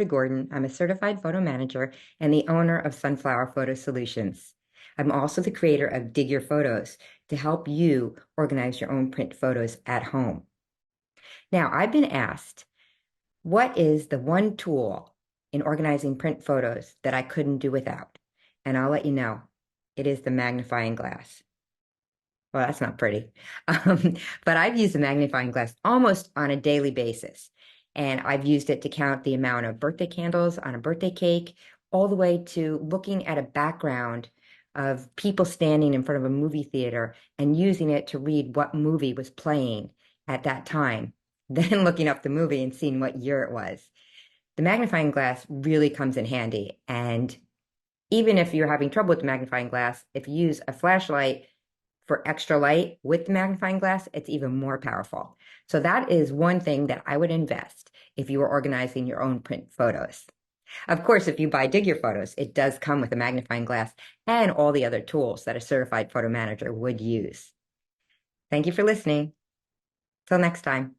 Rhoda Gordon. I'm a certified photo manager and the owner of Sunflower Photo Solutions. I'm also the creator of Dig Your Photos to help you organize your own print photos at home. Now, I've been asked, what is the one tool in organizing print photos that I couldn't do without? And I'll let you know, it is the magnifying glass. Well, that's not pretty. But I've used the magnifying glass almost on a daily basis. And I've used it to count the amount of birthday candles on a birthday cake, all the way to looking at a background of people standing in front of a movie theater and using it to read what movie was playing at that time, then looking up the movie and seeing what year it was. The magnifying glass really comes in handy. And even if you're having trouble with the magnifying glass, if you use a flashlight for extra light with the magnifying glass, it's even more powerful. So that is one thing that I would invest if you were organizing your own print photos. Of course, if you buy Dig Your Photos, it does come with a magnifying glass and all the other tools that a certified photo manager would use. Thank you for listening. Till next time.